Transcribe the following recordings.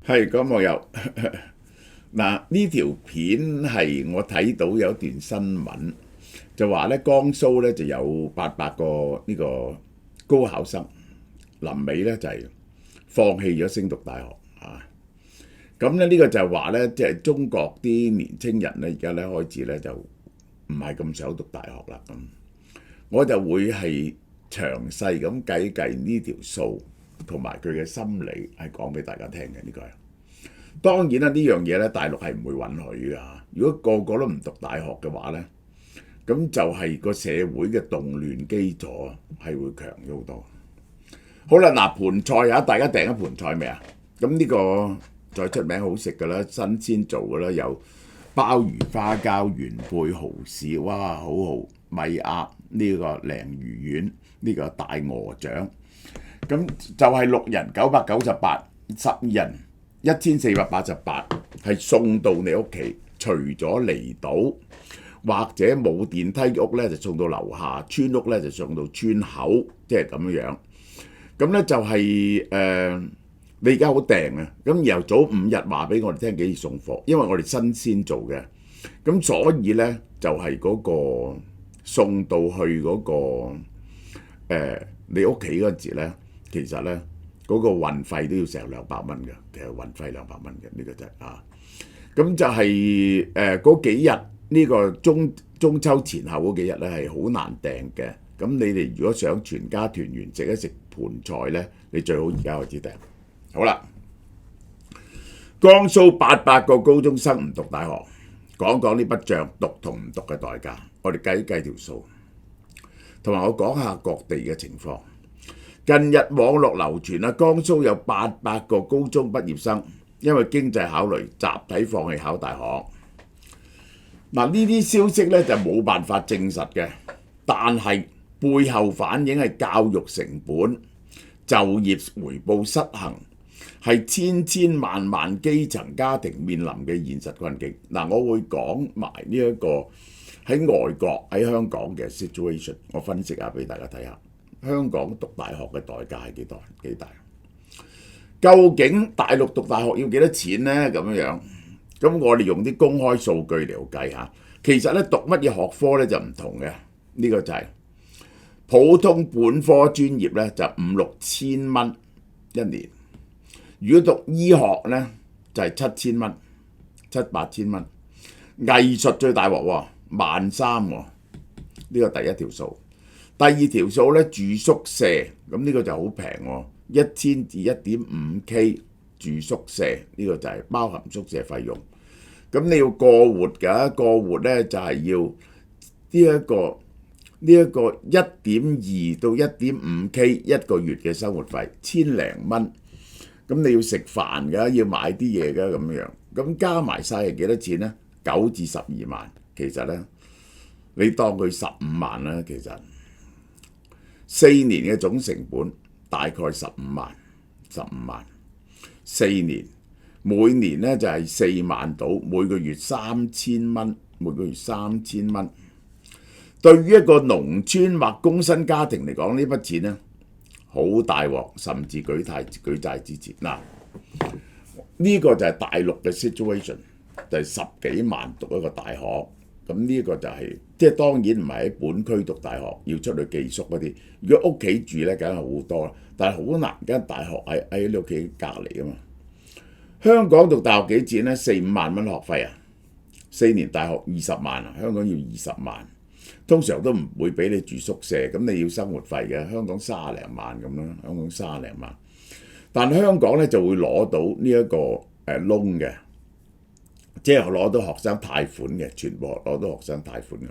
係咁網友嗱，呢條片係我睇到有一段新聞，就話咧江蘇咧就有800個呢個高考生，臨尾咧就係放棄咗升讀大學啊。咁咧呢個就係話咧，即係中國啲年青人咧而家咧開始咧就唔係咁想讀大學啦。咁我就會係詳細咁計計呢條數同埋佢嘅心理，係講俾大家聽嘅。呢個係當然啦，呢樣嘢咧大陸係唔會允許㗎。如果個個都唔讀大學嘅話咧，咁就係個社會嘅動亂基礎係會強咗好多。好啦，嗱盤菜啊，大家訂咗盤菜未啊？咁呢個再出名好食㗎啦，新鮮做㗎啦，有鮑魚、花膠、元貝、蠔豉，哇，好好米鴨呢個鯪魚丸，呢個大鵝掌，咁就係6人998，十二人1488，係送到你屋企。除咗離島或者冇電梯屋咧，就送到樓下；村屋咧就送到村口，即係咁樣。咁咧就係你而家好訂啊！咁然後早5日話俾我哋聽幾時送貨，因為我哋新鮮做嘅，咁所以咧就係嗰個送到去嗰個你屋企嗰陣時咧，其實咧嗰個運費都要成200蚊嘅，其實運費200蚊嘅呢個就係啊。咁就係嗰幾日呢個中秋前後嗰幾日咧係好難訂嘅。咁你哋如果想全家團圓食一食盤菜咧，你最好而家開始訂。好啦，江蘇800個高中生唔讀大學，講講呢筆帳讀同唔讀嘅代價，我哋計計條數，同埋我講下各地嘅情況。近日網絡流傳啦，江蘇有800個高中畢業生因為經濟考慮集體放棄考大學。嗱，呢啲消息咧就冇辦法證實嘅，但係背後反映係教育成本、就業回報失衡，係千千萬萬基層家庭面臨嘅現實困境。嗱，我會講埋呢一個喺外國喺香港嘅 situation， 我分析下俾大家睇下。香港讀大學嘅代價係幾大？究竟大陸讀大學要幾多錢呢？咁樣，咁我哋用啲公開數據嚟計下。其實咧讀乜嘢學科咧就唔同嘅，呢個就係普通本科專業咧就5-6千蚊一年。如果讀醫學咧就係7000蚊、7-8千蚊。藝術最大鑊喎，13000喎，呢個第一條數。第二條數咧住宿舍，咁呢個就好平喎，1000至1.5K 住宿舍，呢個就係包含宿舍費用。咁你要過活㗎，過活咧就係要呢一個1.2到1.5K 一個月嘅生活費，1000零蚊。咁你要食飯㗎，要買啲嘢㗎咁樣，咁加埋晒係幾多錢咧？9至12萬。其實咧，你當佢15萬啦，其實4年嘅總成本大概15萬，4年每年咧就係4萬到，每個月3000蚊，每個月3000蚊。對於一個農村或工薪家庭嚟講，呢筆錢咧好大鑊，甚至舉債之前。嗱，呢個就係大陸嘅 situation， 就係10幾萬讀一個大學。咁呢個就係即係當然唔係喺本區讀大學，要出去寄宿嗰啲。如果屋企住咧，梗係好多啦，但係好難間大學喺你屋企隔離啊嘛。香港讀大學幾錢咧？4-5萬蚊學費啊，4年大學20萬啊，香港要20萬。通常都唔會俾你住宿舍，咁你要生活費嘅。香港30零萬咁啦，香港30零萬。但香港咧就會攞到呢一個loan嘅，即係攞到學生貸款嘅，全部攞到學生貸款嘅。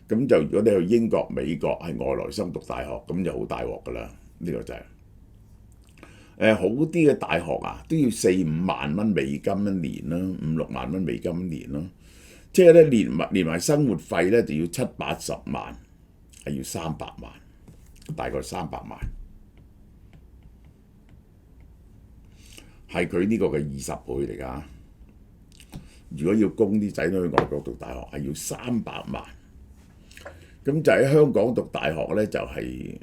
咁就如果你去英國、美國係外來生讀大學，咁就好大鑊㗎啦。呢個就係好啲嘅大學啊，都要4-5萬蚊美金一年啦，5-6萬蚊美金一年啦。即係咧連埋生活費咧就要70-80萬，係要300萬，大概300萬，係佢呢個嘅20倍嚟㗎。如果要供啲仔女去外國讀大學，係要300萬。咁就喺香港讀大學咧，就係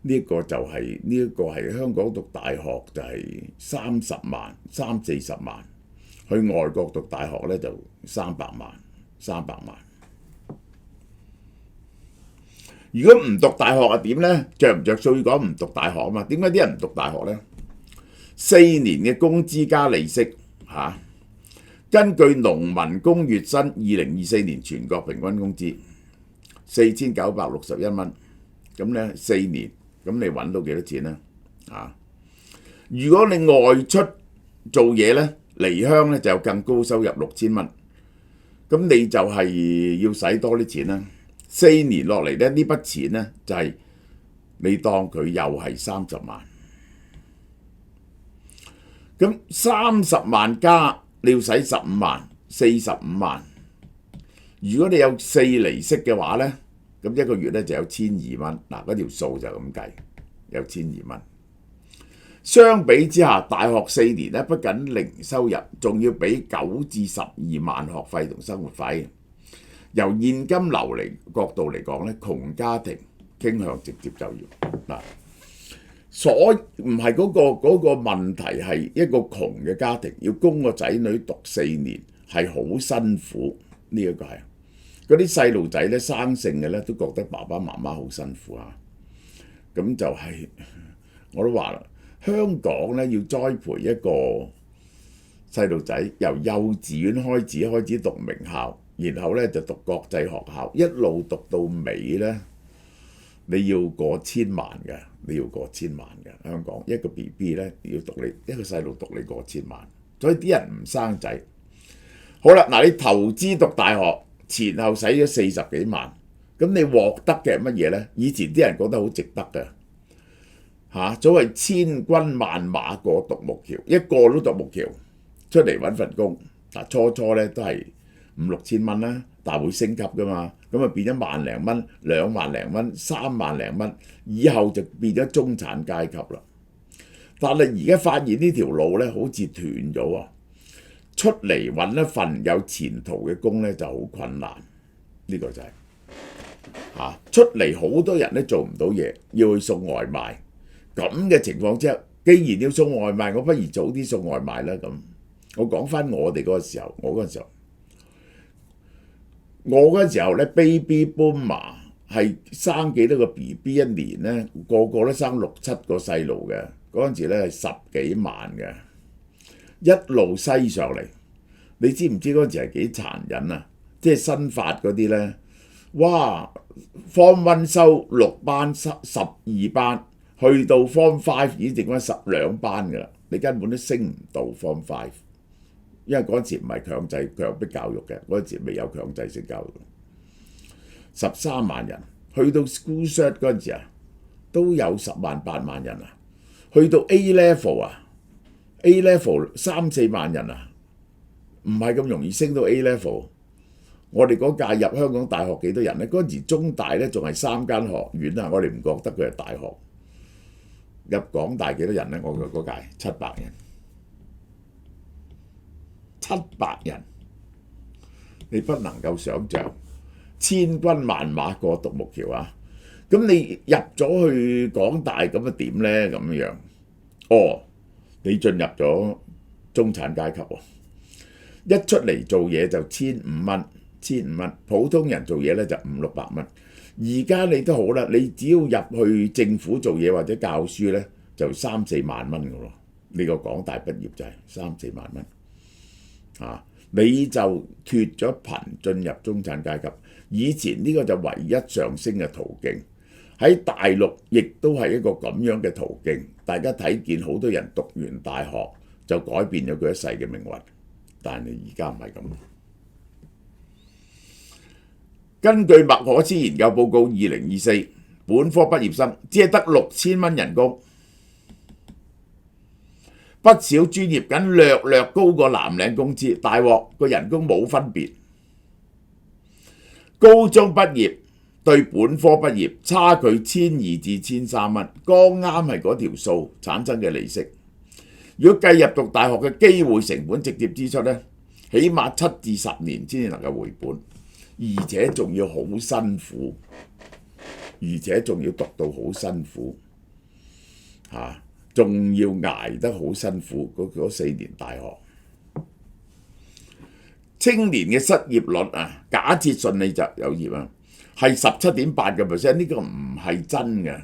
呢一個就係呢一個係香港讀大學就係30萬30-40萬，去外國讀大學咧就300萬。如果唔讀大學啊點咧？着唔着數要講唔讀大學啊嘛？點解啲人唔讀大學咧？4年嘅工資加利息嚇。根據農民工月薪2024年全國平均工資4961蚊，咁咧4年，咁你揾到幾多錢咧？如果你外出做嘢咧，離鄉咧就有更高收入6000蚊，咁你就係要使多啲錢啦。4年落嚟咧，呢筆錢咧就係你當佢又係30萬，咁30萬加你要使15萬，45萬。如果你有4厘息嘅話咧，咁一個月咧就有1200蚊。嗱，嗰條數就咁計，有1200蚊。相比之下，大學4年咧不僅零收入，仲要俾9至12萬學費同生活費。由現金流嚟角度嚟講咧，窮家庭傾向直接就業嗱。所以唔係嗰個問題係一個窮嘅家庭要供個仔女讀4年係好辛苦，呢一個係嗰啲細路仔咧生性嘅咧都覺得爸爸媽媽好辛苦啊。咁就係我都話啦，香港咧要栽培一個細路仔由幼稚園開始讀名校，然後咧就讀國際學校，一路讀到尾咧，你要過千萬嘅。香港一個 BB 咧要讀你一個細路讀你過千萬，所以啲人唔生仔。好啦，嗱，你投資讀大學前後使咗40幾萬，咁你獲得嘅係乜嘢咧？以前啲人覺得好值得嘅所謂千軍萬馬過獨木橋，一個都獨木橋出嚟揾份工。嗱，初咧都係5-6千蚊啦，但係會升級噶嘛，咁啊變咗1萬零蚊、2萬零蚊、3萬零蚊，以後就變咗中產階級啦。但係而家發現呢條路咧好似斷咗啊！出嚟揾一份有前途嘅工咧就好困難，呢個就係出嚟好多人咧做唔到嘢，要去送外賣。咁嘅情況之下，既然要送外賣，我不如早啲送外賣啦。咁我講翻我哋嗰個時候，我嗰陣時候咧 ，baby boomer 係生幾多個 BB 一年咧？個個都生6-7個細路嘅。嗰陣時咧係10幾萬嘅，一路篩上嚟。你知唔知嗰陣時係幾殘忍啊？即係新發嗰啲咧，哇 ！Form 1收6班、12班，去到 Form 5已經剩翻12班㗎啦。你根本都升唔到 Form 5。因為嗰陣時唔係強迫教育嘅，嗰陣時未有強制性教育。13萬人去到 school cert 嗰陣時都有10萬8萬人啊。去到 A level A level 3-4萬人啊，唔係咁容易升到 A level。我哋嗰屆入香港大學幾多人咧？嗰陣時中大咧仲係3間學院啊，我哋唔覺得佢係大學。入港大幾多人咧？我嗰屆700人。700人，你不能夠想像，千軍萬馬過獨木橋啊！咁你入咗去港大咁啊點咧？咁樣，你進入咗中產階級喎，一出嚟做嘢就1500蚊，普通人做嘢咧就500-600蚊。而家你都好啦，你只要入去政府做嘢或者教書咧，就3-4萬蚊㗎咯。你個港大畢業就係3-4萬蚊。你就脫咗貧進入中產階級。以前呢個就唯一上升嘅途徑，喺大陸亦都係一個咁樣嘅途徑。大家睇見好多人讀完大學就改變咗佢一世嘅命運，但係而家唔係咁。根據麥可思研究報告2024，本科畢業生只係得6000蚊人工。不少專業僅略高過藍領工資，大鑊個人工冇分別。高中畢業對本科畢業差距1200至1300蚊，剛啱係嗰條數產生嘅利息。如果計入讀大學嘅機會成本直接支出咧，起碼7至10年先至能夠回本，而且仲要好辛苦，而且仲要讀到好辛苦。嚇，仲要捱得好辛苦嗰4年大學。青年嘅失業率啊，假設順利就有業啊，係17.8%，呢個唔係真嘅。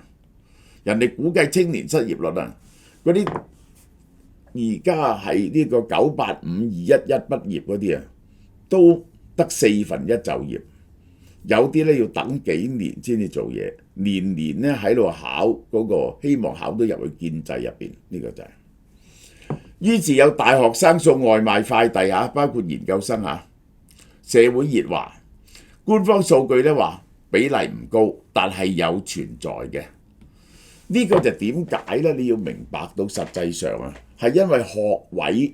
人哋估計青年失業率啊，嗰啲而家係呢個985、211畢業嗰啲啊，都得1/4就業，有啲咧要等幾年先至做嘢，年年咧喺度考嗰個，希望考到入去建制入邊，呢個就係。於是有大學生送外賣快遞嚇，包括研究生嚇。社會熱話，官方數據咧話比例唔高，但係有存在嘅。呢個就點解咧？你要明白到實際上啊，係因為學位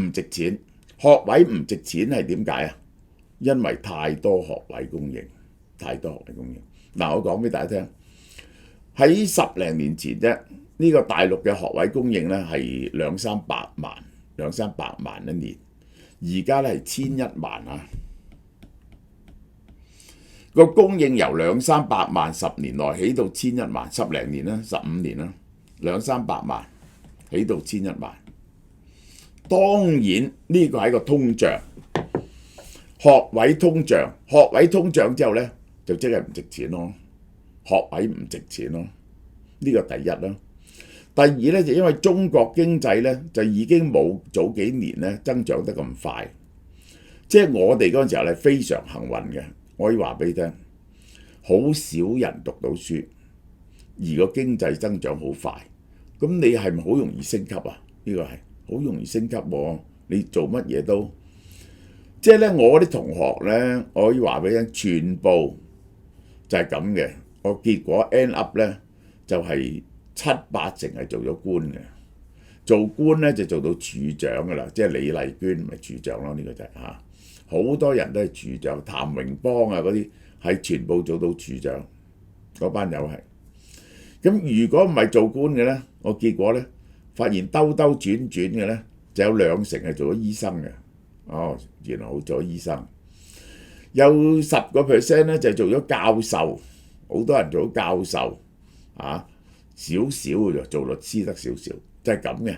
唔值錢。學位唔值錢係點解啊？因為太多學位供應，太多學位供應。嗱，我講俾大家聽，喺10零年前啫，呢個大陸嘅學位供應咧係200-300萬一年，而家咧係1001萬啊。個供應由200-300萬10年內起到1001萬，10零年啦，15年啦，200-300萬起到1001萬。當然呢個係一個通脹，學位通脹，學位通脹之後咧就即係唔值錢咯，學位唔值錢咯，呢個第一啦。第二咧就因為中國經濟咧就已經冇早幾年咧增長得咁快，即係我哋嗰陣時候係非常幸運嘅。我可以話俾你聽，好少人讀到書，而個經濟增長好快，咁你係咪好容易升級啊？呢個係好容易升級喎，你做乜嘢都，即係咧我啲同學咧，我可以話俾你聽，全部就係咁嘅。我結果 end up 咧就係7-8成係做咗官嘅，做官咧就做到處長噶啦，即係李麗娟咪處長咯，呢個就係嚇。好多人都係處長，譚榮邦啊嗰啲係全部做到處長，嗰班友係。咁如果唔係做官嘅咧，我結果咧發現兜兜轉轉嘅咧就有2成係做咗醫生嘅。哦，原來好做咗醫生。有10% 咧就係做咗教授，好多人做咗教授啊，少少嘅啫，做律師得少少，就係咁嘅。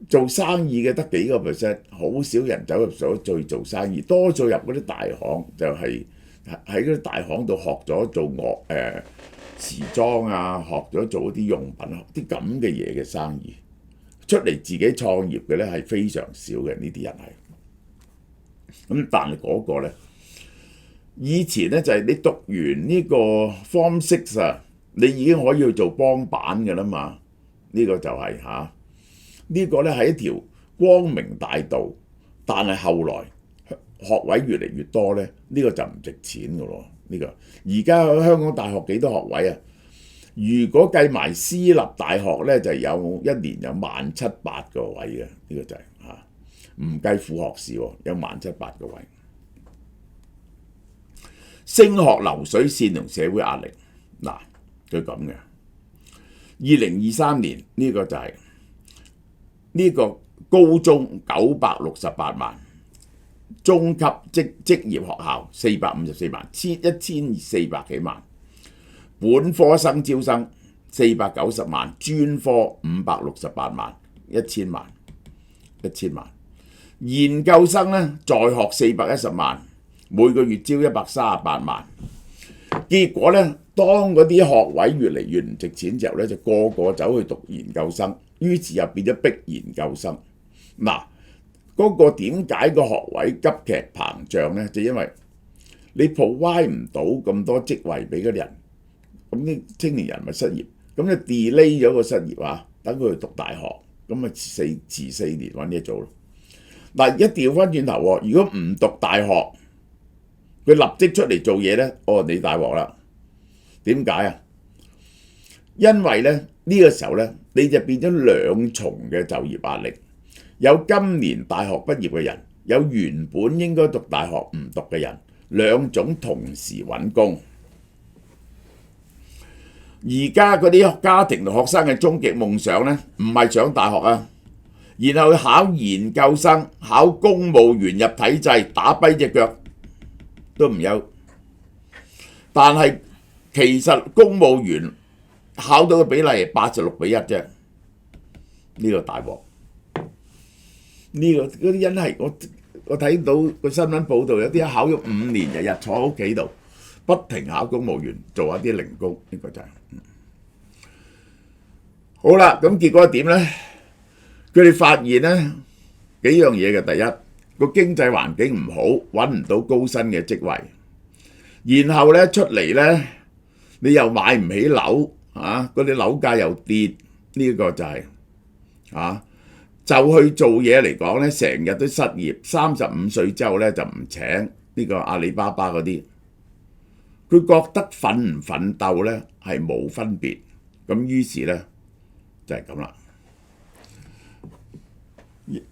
做生意嘅得幾個 percent， 好少人走入咗去做生意，多數入嗰啲大行，就係喺嗰啲大行度學咗做時裝啊，學咗做啲用品，啲咁嘅嘢嘅生意，出嚟自己創業嘅咧係非常少嘅，呢啲人係。咁但係嗰個咧，以前咧就係你讀完呢個 Form 6啊，你已經可以去做幫辦嘅啦嘛，呢個就係嚇。呢個咧係一條光明大道，但係後來學位越嚟越多咧，呢個就唔值錢嘅咯。呢個而家香港大學幾多學位啊？如果計埋私立大學咧，就有一年有17000個位嘅，呢個就係嚇，唔計副學士喎，有17000個位。升學流水線同社會壓力，嗱，佢咁嘅。2023年呢個就係。呢個高中968萬，中級職業學校454萬，1400幾萬，本科生招生490萬，專科568萬，1000萬，研究生咧在學410萬，每個月招138萬。結果咧，當嗰啲學位越嚟越唔值錢之後咧，就個個走去讀研究生。於是又變咗逼研究生。嗱，嗰個點解個學位急劇膨脹咧？就因為你 provide 唔到咁多職位俾嗰啲人，咁啲青年人咪失業，咁就 delay 咗個失業啊，等佢去讀大學，咁咪遲4年揾嘢做咯。嗱，一調翻轉頭喎，如果唔讀大學，佢立即出嚟做嘢咧，你大鑊啦。點解啊？因為咧呢個時候咧，你就變咗2重嘅就業壓力，有今年大學畢業嘅人，有原本應該讀大學唔讀嘅人，2種同時揾工。而家嗰啲家庭同學生嘅終極夢想咧，唔係上大學啊，然後考研究生、考公務員入體制，打跛隻腳都唔有。但係其實公務員考到嘅比例係86:1啫，呢個大鑊。呢個嗰啲人係我睇到個新聞報道，有啲考咗5年，日日坐喺屋企度，不停考公務員，做一啲零工，呢個就係。好啦，咁結果點呢？佢哋發現呢幾樣嘢嘅，第一個經濟環境唔好，揾唔到高薪嘅職位，然後呢出嚟呢，你又買唔起樓啊，嗰啲樓價又跌，呢個就係就去做嘢嚟講呢，成日都失業，35歲之後呢就唔請呢個阿里巴巴嗰啲，佢覺得奮唔奮鬥呢係冇分別，咁於是呢就係咁啦。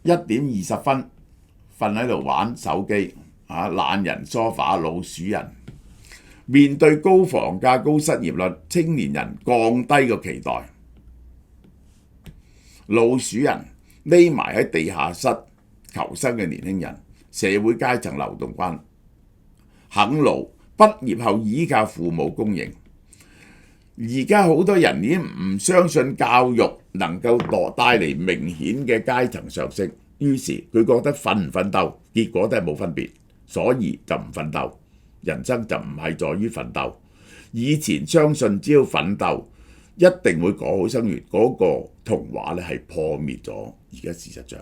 1:20瞓喺度玩手機，懶人梳化老鼠人。面對高房價、高失業率，青年人降低個期待，老鼠人匿埋喺地下室求生嘅年輕人，社會階層流動關肯勞，畢業後依靠父母供應。而家好多人已經唔相信教育能夠帶嚟明顯嘅階層上升，於是佢覺得奮唔奮鬥，結果都係冇分別，所以就唔奮鬥。人生就唔係在於奮鬥。以前相信只要奮鬥一定會過好生活，嗰個童話咧係破滅咗。而家事實上，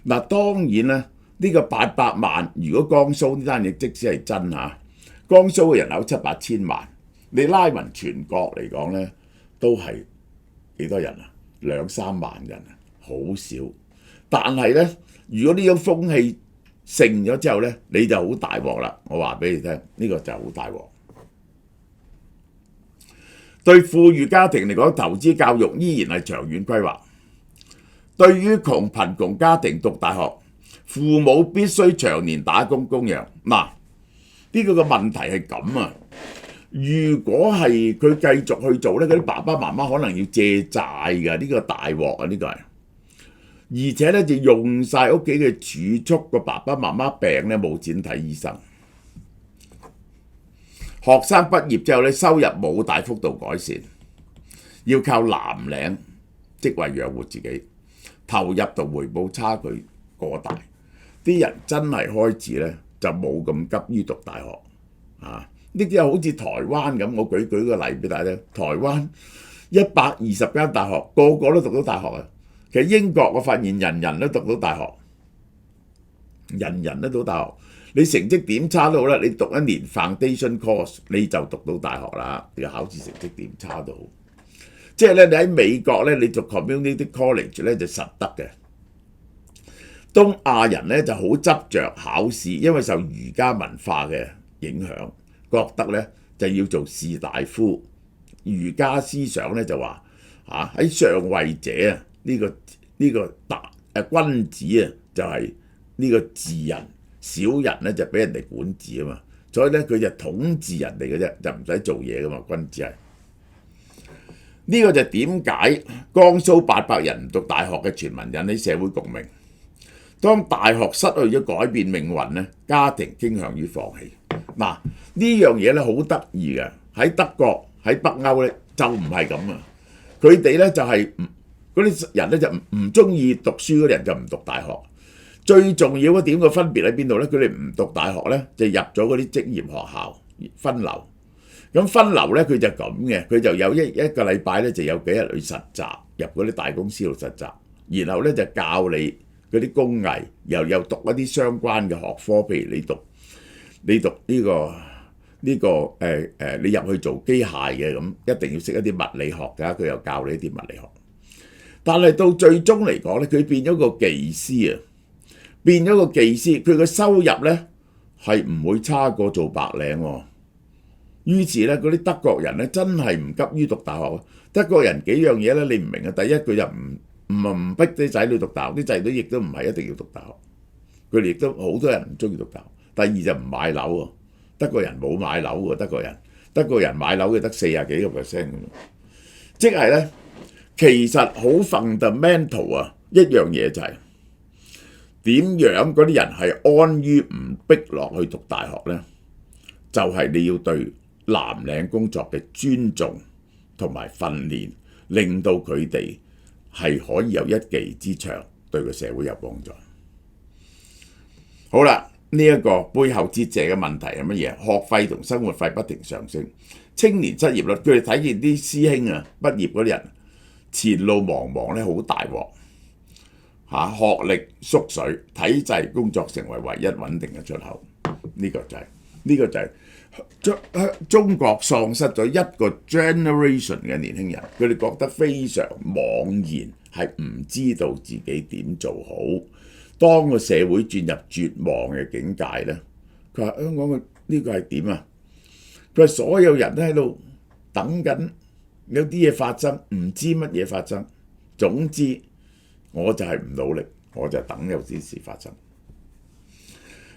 嗱當然咧，呢個800萬，如果江蘇呢單嘢即使係真嚇，江蘇嘅人口700-8千萬，你拉勻全國嚟講咧，都係幾多人啊？2-3萬人啊，好少。但係咧，如果呢種風氣盛咗之後咧，你就好大鑊啦！我話俾你聽，呢個就好大鑊。對富裕家庭嚟講，投資教育依然係長遠規劃。對於貧窮家庭讀大學，父母必須長年打工供養。嗱，呢個嘅問題係咁啊！如果係佢繼續去做咧，嗰啲爸爸媽媽可能要借債㗎，呢個大鑊啊！呢個係。而且咧就用晒屋企嘅儲蓄，個爸爸媽媽病咧冇錢睇醫生。學生畢業之後咧，收入冇大幅度改善，要靠藍領職位養活自己，投入同回報差距過大，啲人真係開始咧就冇咁急於讀大學啊！呢啲又好似台灣咁，我舉個例俾大家聽，台灣120間大學，個個都讀到大學啊！其實英國我發現人人都讀到大學，人人都讀到大學。你成績點差都好啦，你讀一年 foundation course 你就讀到大學啦。你個考試成績點差都好，即係咧你喺美國咧，你讀 community college 咧就實得嘅。東亞人咧就好執着考試，因為受儒家文化嘅影響，覺得咧就要做士大夫。儒家思想咧就話喺上位者啊。呢個大君子啊，就係呢個治人，小人咧就俾人哋管治啊嘛，所以咧佢就統治人哋嘅啫，就唔使做嘢噶嘛。君子係呢個就點解江蘇800人唔讀大學嘅傳聞引起社會共鳴。當大學失去咗改變命運咧，家庭傾向於放棄。嗱呢樣嘢咧好得意嘅，喺德國喺北歐咧就唔係咁啊，佢哋咧就係嗰啲人咧就唔中意讀書嗰啲人就唔讀大學。最重要嘅點個分別喺邊度咧？佢哋唔讀大學咧，就入咗嗰啲職業學校分流。咁分流咧，佢就咁嘅，佢就有一個禮拜咧就有幾日去實習，入嗰啲大公司度實習，然後咧就教你嗰啲工藝，又讀一啲相關嘅學科，譬如你讀呢個你入去做機械嘅咁，一定要識一啲物理學㗎，佢又教你一啲物理學。但係到最終嚟講咧，佢變咗個技師啊，變咗個技師，佢個收入咧係唔會差過做白領喎。於是咧，嗰啲德國人咧真係唔急於讀大學。德國人幾樣嘢咧，你唔明啊。第一，佢就唔逼啲仔女讀大學，啲仔女亦都唔係一定要讀大學。佢哋亦都好多人唔中意讀大學。第二就唔買樓喎，德國人冇買樓喎。德國人買樓嘅得40幾個%咁，即係咧。其實好 fundamental 啊，一樣嘢就係點樣嗰啲人係安於唔逼落去讀大學呢？就係你要對藍領工作嘅尊重同埋訓練，令到佢哋係可以有一技之長，對個社會有幫助。好啦，呢一個背後折射嘅問題係乜嘢？學費同生活費不停上升，青年失業率，佢哋睇見啲師兄啊畢業嗰啲人前路茫茫咧，好大鑊嚇，學歷縮水，體制工作成為唯一穩定嘅出口。呢個就係中國喪失咗一個 generation 嘅年輕人，佢哋覺得非常茫然，係唔知道自己點做好。當個社會轉入絕望嘅境界咧，佢話香港嘅呢個係點啊？佢話所有人都喺度等緊有啲嘢發生，唔知乜嘢發生。總之我就係唔努力，我就等有啲事發生。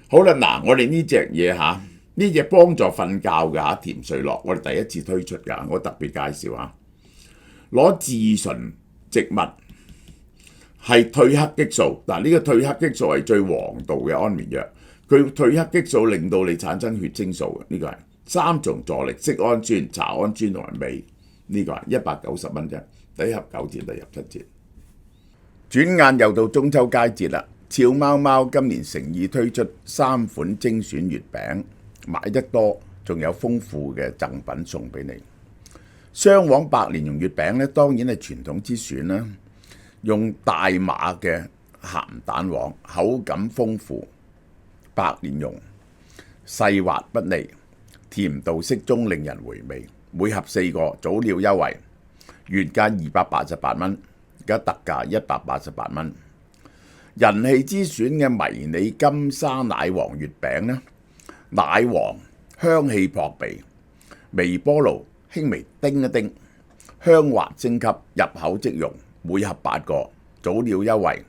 好啦，嗱，我哋呢隻嘢嚇，呢隻幫助瞓覺嘅嚇甜睡樂，我哋第一次推出㗎，我特別介紹下，攞自純植物係褪黑激素。嗱，呢個褪黑激素係最黃道嘅安眠藥，佢褪黑激素令到你產生血清素嘅，呢個係三重助力，色氨酸、茶氨酸同埋鎂，呢個係190蚊啫，第一盒9折，第二盒7折。轉眼又到中秋佳節啦，俏貓貓今年誠意推出3款精選月餅，買得多仲有豐富嘅贈品送俾你。雙黃白蓮蓉月餅咧，當然係傳統之選啦，用大碼嘅鹹蛋黃，口感豐富，白蓮蓉細滑不膩，甜度適中令人回味。每盒4個，早鳥優惠，原價288蚊。而家特價188蚊。人氣之選嘅迷你金沙奶黃月餅呢，奶黃香氣撲鼻，微波爐輕微叮一叮，香滑升級，入口即溶。每盒8個，早鳥優惠，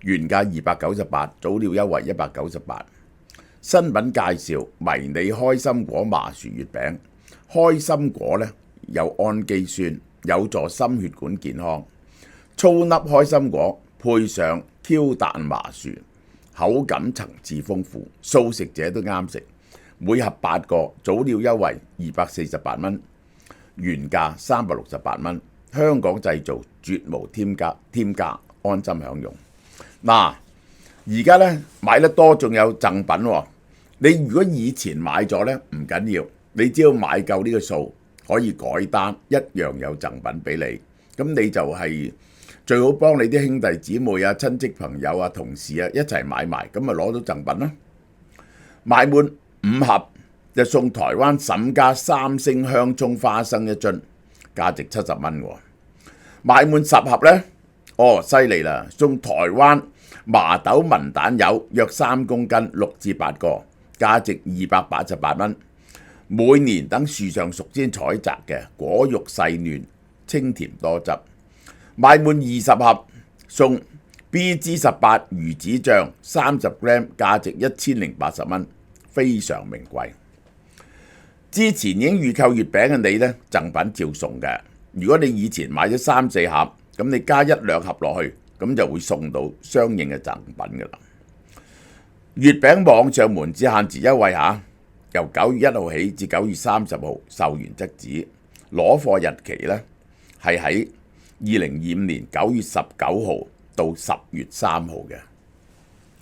原價298，早鳥優惠198。新品介紹迷你開心果麻薯月餅，開心果呢有氨基酸，有助心血管健康。粗粒開心果配上 Q 彈麻薯，口感層次豐富，素食者都啱食。每盒8個，早鳥優惠248蚊，原價368蚊。香港製造，絕無添加，安心享用。嗱，而家呢買得多仲有贈品喎。你如果以前買咗呢，唔緊要，你只要買夠呢個數，可以改單，一樣有贈品俾你。咁你就係最好幫你啲兄弟姊妹啊、親戚朋友啊、同事啊一齊買埋，咁咪攞到贈品啦。買滿5盒就送台灣沈家3星香蔥花生一樽，價值70蚊喎。買滿10盒呢，犀利啦，送台灣麻豆文蛋柚約3公斤6至8個，價值288蚊。每年等樹上熟先採摘嘅，果肉細嫩，清甜多汁。買滿20盒送 BG18 魚子醬30 gram， 價值1080蚊，非常名貴。之前已經預購月餅嘅你呢，贈品照送嘅。如果你以前買咗3、4盒，咁你加1、2盒落去，咁就會送到相應嘅贈品噶啦。月餅網上門市限時優惠下，由9月1號起至9月30號售完即止，攞貨日期呢係喺2025年9月19號到10月3號嘅。